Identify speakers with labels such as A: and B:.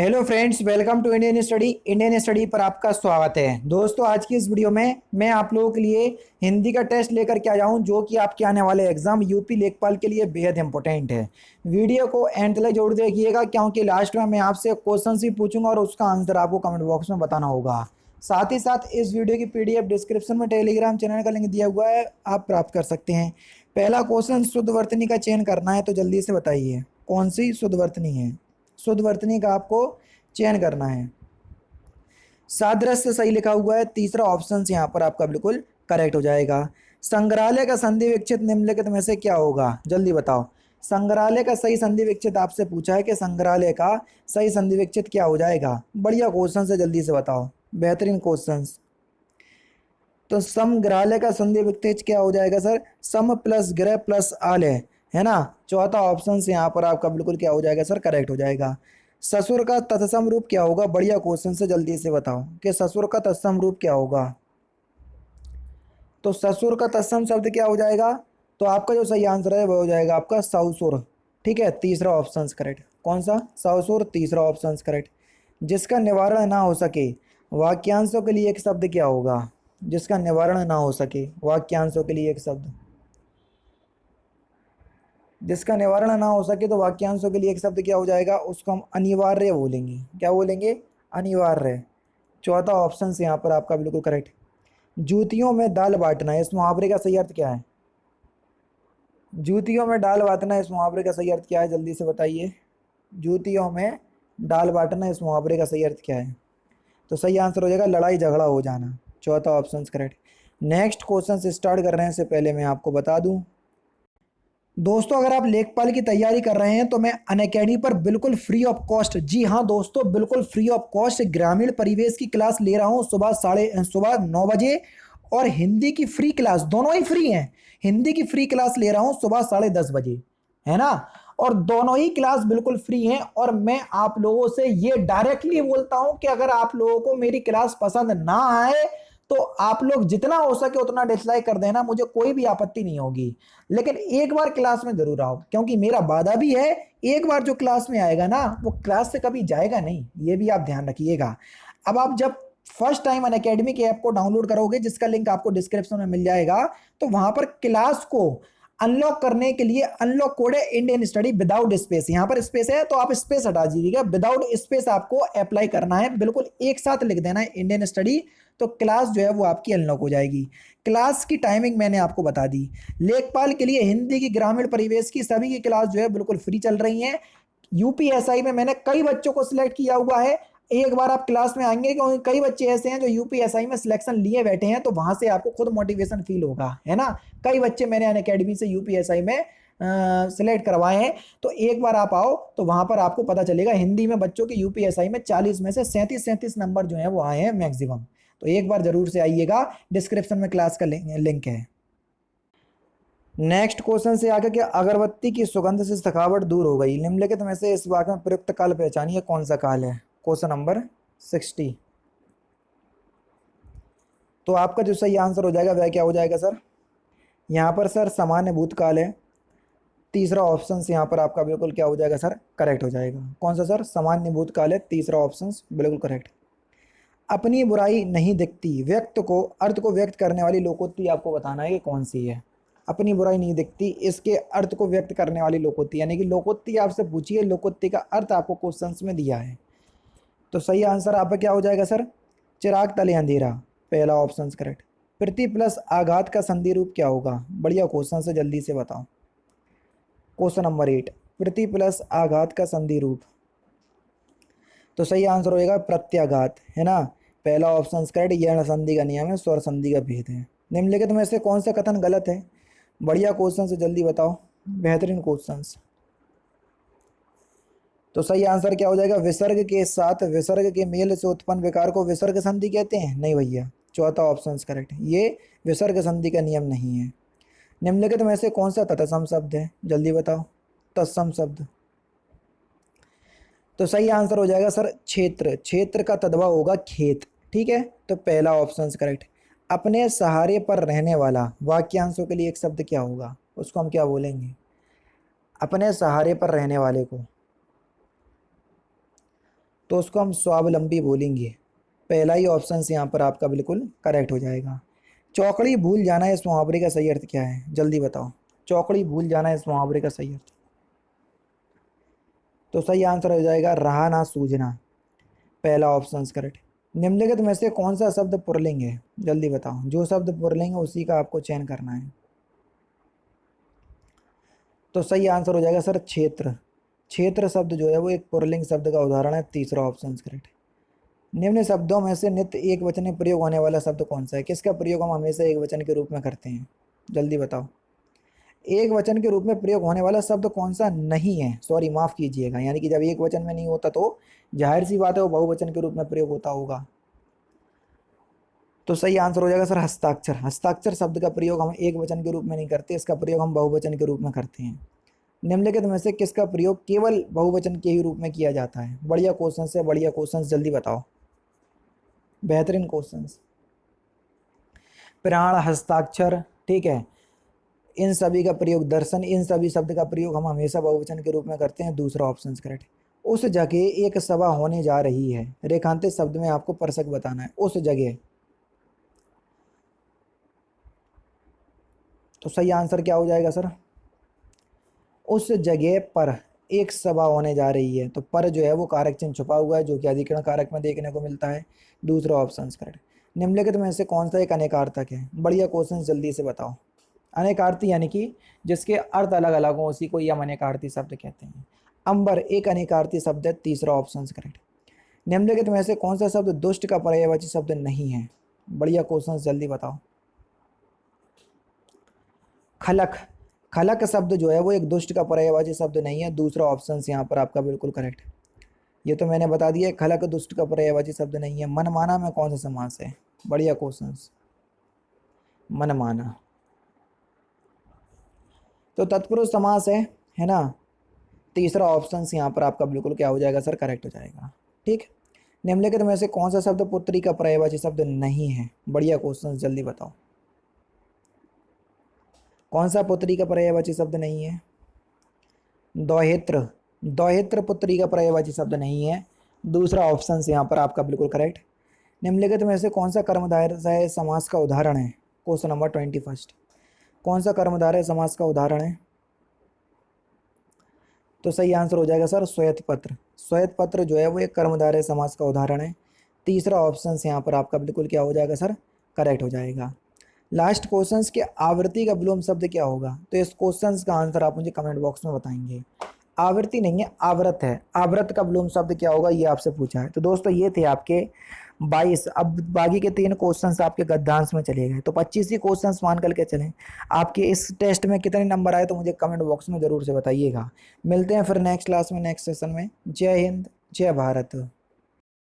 A: Hello friends, welcome to Indian study पर आपका स्वागत है। दोस्तों, आज की इस वीडियो में मैं आप लोगों के लिए हिंदी का टेस्ट लेकर के आया हूं, जो कि आपके आने वाले एग्जाम यूपी लेखपाल के लिए बेहद इंपॉर्टेंट है। वीडियो को एंड तक जरूर देखिएगा, क्योंकि लास्ट में मैं आपसे क्वेश्चन ही पूछूंगा और उसका आंसर आपको कमेंट बॉक्स में बताना होगा। साथ ही साथ इस वीडियो की पीडीएफ डिस्क्रिप्शन में टेलीग्राम चैनल का लिंक दिया हुआ है, आप प्राप्त कर सकते हैं। पहला क्वेश्चन, शुद्ध वर्तनी का चयन करना है, तो जल्दी से बताइए कौन सी शुद्ध वर्तनी है। शुद्ध वर्तनी का आपको चयन करना है। सादृश्य सही लिखा हुआ है, तीसरा ऑप्शन यहाँ पर आपका बिल्कुल करेक्ट हो जाएगा। संग्रहालय का संधि विच्छेद निम्नलिखित में से क्या होगा, जल्दी बताओ। संग्रहालय का सही संधि विच्छेद आपसे पूछा है कि संग्रहालय का सही संधि विच्छेद क्या हो जाएगा। बढ़िया क्वेश्चन है, जल्दी से बताओ, बेहतरीन क्वेश्चन। तो समग्रहालय का संधि विच्छेद क्या हो जाएगा सर, सम प्लस ग्रह प्लस आलय, है ना। चौथा ऑप्शन से यहाँ पर आपका बिल्कुल क्या हो जाएगा सर, करेक्ट हो जाएगा। ससुर का तत्सम रूप क्या होगा, बढ़िया क्वेश्चन से, जल्दी से बताओ कि ससुर का तत्सम रूप क्या होगा। तो ससुर का तत्सम शब्द क्या हो जाएगा, तो आपका जो सही आंसर है वो हो जाएगा आपका ससुर। ठीक है, तीसरा ऑप्शन करेक्ट। कौन सा, ससुर, तीसरा ऑप्शन करेक्ट। जिसका निवारण ना हो सके, वाक्यांशों के लिए एक शब्द क्या होगा। जिसका निवारण ना हो सके, वाक्यांशों के लिए एक शब्द। जिसका निवारण ना हो सके तो वाक्यांशों के लिए एक शब्द क्या हो जाएगा, उसको हम अनिवार्य बोलेंगे। क्या बोलेंगे, अनिवार्य। चौथा ऑप्शन से यहाँ पर आपका बिल्कुल करेक्ट। जूतियों में दाल बांटना, इस मुहावरे का सही अर्थ क्या है। जूतियों में दाल बांटना, इस मुहावरे का सही अर्थ क्या है, जल्दी से बताइए। जूतियों में दाल बांटना, इस मुहावरे का सही अर्थ क्या है। तो सही आंसर हो जाएगा लड़ाई झगड़ा हो जाना। चौथा ऑप्शन करेक्ट। नेक्स्ट क्वेश्चन से स्टार्ट कर रहे हैं, से पहले मैं आपको बता दूं दोस्तों, अगर आप लेखपाल की तैयारी कर रहे हैं तो मैं अनअकैडमी पर बिल्कुल फ्री ऑफ कॉस्ट, जी हाँ दोस्तों, बिल्कुल फ्री ऑफ कॉस्ट ग्रामीण परिवेश की क्लास ले रहा हूँ सुबह 9 बजे, और हिंदी की फ्री क्लास, दोनों ही फ्री हैं। हिंदी की फ्री क्लास ले रहा हूँ सुबह 10:30 बजे, है ना। और दोनों ही क्लास बिल्कुल फ्री हैं, और मैं आप लोगों से ये डायरेक्टली बोलता हूं कि अगर आप लोगों को मेरी क्लास पसंद ना आए तो आप लोग जितना हो सके उतना डिसलाइक कर देना, मुझे कोई भी आपत्ति नहीं होगी। लेकिन एक बार क्लास में जरूर आओ, क्योंकि मेरा वादा भी है, एक बार जो क्लास में आएगा ना वो क्लास से कभी जाएगा नहीं, ये भी आप ध्यान रखिएगा। अब आप जब फर्स्ट टाइम अनअकैडमी के ऐप को डाउनलोड करोगे, जिसका लिंक आपको डिस्क्रिप्शन में मिल जाएगा, तो वहां पर क्लास को अनलॉक करने के लिए अनलॉक कोड है इंडियन स्टडी विदाउट स्पेस। यहां पर स्पेस है तो आप स्पेस हटा दीजिएगा, विदाउट स्पेस आपको अप्लाई करना है, बिल्कुल एक साथ लिख देना है इंडियन स्टडी, तो क्लास जो है वो आपकी अनलॉक हो जाएगी। क्लास की टाइमिंग मैंने आपको बता दी। लेखपाल के लिए हिंदी की ग्रामीण परिवेश की सभी की क्लास जो है बिल्कुल फ्री चल रही है। यूपीएसआई में मैंने कई बच्चों को सिलेक्ट किया हुआ है। एक बार आप क्लास में आएंगे, क्योंकि कई बच्चे ऐसे हैं जो यूपीएसआई में सिलेक्शन लिए बैठे हैं, तो वहां से आपको खुद मोटिवेशन फील होगा, है ना। कई बच्चे मैंने अनअकैडमी से यूपीएसआई में सिलेक्ट करवाए हैं। तो एक बार आप आओ तो वहां पर आपको पता चलेगा, हिंदी में बच्चों के यूपीएसआई में 40 में से 37 नंबर जो है वो आए हैं मैक्सिमम। तो एक बार जरूर से आइएगा, डिस्क्रिप्शन में क्लास का लिंक है। नेक्स्ट क्वेश्चन से आगे, कि अगरबत्ती की सुगंध से थकावट दूर हो गई, निम्नलिखित में से इस वाक्य में प्रयुक्त काल पहचानिए, कौन सा काल है। Question number 60। तो आपका जो सही आंसर हो जाएगा वह क्या हो जाएगा सर, यहाँ पर सर सामान्य भूतकाल है। तीसरा ऑप्शन से यहाँ पर आपका बिल्कुल क्या हो जाएगा सर, करेक्ट हो जाएगा। कौन सा सर, सामान्य भूतकाल है, तीसरा ऑप्शन बिल्कुल करेक्ट। अपनी बुराई नहीं दिखती, व्यक्त को अर्थ को व्यक्त करने वाली लोकोक्ति आपको बताना है कि कौन सी है। अपनी बुराई नहीं दिखती, इसके अर्थ को व्यक्त करने वाली लोकोक्ति, यानी कि लोकोक्ति आपसे पूछिए, लोकोक्ति का अर्थ आपको क्वेश्चंस में दिया है। तो सही आंसर आपका क्या हो जाएगा सर, चिराग तले अंधेरा, पहला ऑप्शन करेक्ट। प्रति प्लस आघात का संधि रूप क्या होगा, बढ़िया क्वेश्चन से, जल्दी से बताओ। क्वेश्चन नंबर 8, प्रति प्लस आघात का संधि रूप। तो सही आंसर होएगा प्रत्याघात, है ना। पहला ऑप्शन करेक्ट, यह संधि का नियम है, स्वर संधि का भेद है। निम्नलिखित में से कौन सा कथन गलत है, बढ़िया क्वेश्चन से, जल्दी बताओ, बेहतरीन क्वेश्चन। तो सही आंसर क्या हो जाएगा, विसर्ग के साथ विसर्ग के मेल से उत्पन्न विकार को विसर्ग संधि कहते हैं, नहीं भैया, चौथा ऑप्शन करेक्ट, ये विसर्ग संधि का नियम नहीं है। निम्नलिखित में से कौन सा तत्सम शब्द है, जल्दी बताओ, तत्सम शब्द। तो सही आंसर हो जाएगा सर क्षेत्र, क्षेत्र का तद्भव होगा खेत, ठीक है। तो पहला ऑप्शन करेक्ट। अपने सहारे पर रहने वाला, वाक्यांशों के लिए एक शब्द क्या होगा, उसको हम क्या बोलेंगे, अपने सहारे पर रहने वाले को। तो उसको हम स्वावलंबी बोलेंगे। पहला ही ऑप्शन यहाँ पर आपका बिल्कुल करेक्ट हो जाएगा। चौकड़ी भूल जाना इस मुहावरे का सही अर्थ क्या है, जल्दी बताओ। चौकड़ी भूल जाना इस मुहावरे का सही अर्थ, तो सही आंसर हो जाएगा रहा ना सूझना, पहला ऑप्शन करेक्ट। निम्नलिखित में से कौन सा शब्द पुल्लिंग है, जल्दी बताओ। जो शब्द पुल्लिंग है उसी का आपको चयन करना है। तो सही आंसर हो जाएगा सर क्षेत्र। क्षेत्र शब्द जो है वो एक पुल्लिंग शब्द का उदाहरण है, तीसरा ऑप्शन करेक्ट। निम्न शब्दों में से नित्य एक वचन में प्रयोग होने वाला शब्द कौन सा है, किसका प्रयोग हम हमेशा एक वचन के रूप में करते हैं, जल्दी बताओ। एक वचन के रूप में प्रयोग होने वाला शब्द कौन सा नहीं है, सॉरी माफ कीजिएगा, यानी कि जब एक वचन में नहीं होता तो जाहिर सी बात है वो बहुवचन के रूप में प्रयोग होता होगा। तो सही आंसर हो जाएगा सर हस्ताक्षर। हस्ताक्षर शब्द का प्रयोग हम एक वचन के रूप में नहीं करते, इसका प्रयोग हम बहुवचन के रूप में करते हैं। निम्नलिखित में से किसका प्रयोग केवल बहुवचन के ही रूप में किया जाता है। बढ़िया क्वेश्चन है, बढ़िया क्वेश्चन, जल्दी बताओ, बेहतरीन क्वेश्चन। प्राण, हस्ताक्षर, ठीक है, इन सभी का प्रयोग, दर्शन, इन सभी शब्द का प्रयोग हम हमेशा बहुवचन के रूप में करते हैं, दूसरा ऑप्शन करेक्ट। उस जगह एक सभा होने जा रही है, रेखांकित शब्द में आपको परसक बताना है, उस जगह। तो सही आंसर क्या हो जाएगा सर, उस जगह पर एक सभा होने जा रही है। तो पर जो है वो कारक चिन्ह छुपा हुआ है, जो कि अधिकरण कारक में देखने को मिलता है, दूसरा ऑप्शन करेक्ट। निम्नलिखित में से कौन सा एक अनेकार्थक है, बढ़िया क्वेश्चन, जल्दी से बताओ। अनेकार्थी यानी कि जिसके अर्थ अलग अलग हो, उसी को ही हम अनेकार्थी शब्द कहते हैं। अंबर एक अनेकार्थी शब्द है, तीसरा ऑप्शन करेक्ट। निम्नलिखित में से कौन सा शब्द दुष्ट का पर्यायवाची शब्द नहीं है, बढ़िया क्वेश्चन, जल्दी बताओ। खलक, खलक शब्द जो है वो एक दुष्ट का पर्यायवाची शब्द नहीं है, दूसरा ऑप्शन यहाँ पर आपका बिल्कुल करेक्ट। ये तो मैंने बता दिया, खलक दुष्ट का पर्यायवाची शब्द नहीं है। मनमाना में कौन सा समास है, बढ़िया क्वेश्चन, मनमाना तो तत्पुरुष समास है ना। तीसरा ऑप्शन यहाँ पर आपका बिल्कुल क्या हो जाएगा सर, करेक्ट हो जाएगा, ठीक। निम्नलिखित में से कौन सा शब्द पुत्री का पर्यायवाची शब्द नहीं है, बढ़िया क्वेश्चन, जल्दी बताओ। कौन सा पुत्री का पर्यायवाची शब्द नहीं है, दौहित्र, दौहित्र पुत्री का पर्यायवाची शब्द नहीं है, दूसरा ऑप्शन यहाँ पर आपका बिल्कुल करेक्ट। निम्नलिखित में से कौन सा कर्मधारय समास का उदाहरण है, क्वेश्चन नंबर 21, कौन सा कर्मधारय समास का उदाहरण है। तो सही आंसर हो जाएगा सर श्वेत पत्र। श्वेत पत्र जो है वो एक कर्मधारय समास का उदाहरण है, तीसरा ऑप्शन यहाँ पर आपका बिल्कुल क्या हो जाएगा सर, करेक्ट हो जाएगा। लास्ट क्वेश्चंस के आवृत्ति का विलोम शब्द क्या होगा, तो इस क्वेश्चंस का आंसर आप मुझे कमेंट बॉक्स में बताएंगे। आवृत्ति नहीं है, आवृत है, आवृत का विलोम शब्द क्या होगा ये आपसे पूछा है। तो दोस्तों ये थे आपके 22, अब बाकी के 3 क्वेश्चंस आपके गद्यांश में चले गए, तो 25 ही क्वेश्चंस मान करके चलें। आपके इस टेस्ट में कितने नंबर आए तो मुझे कमेंट बॉक्स में ज़रूर से बताइएगा। मिलते हैं फिर नेक्स्ट क्लास में, नेक्स्ट सेशन में। जय हिंद, जय भारत।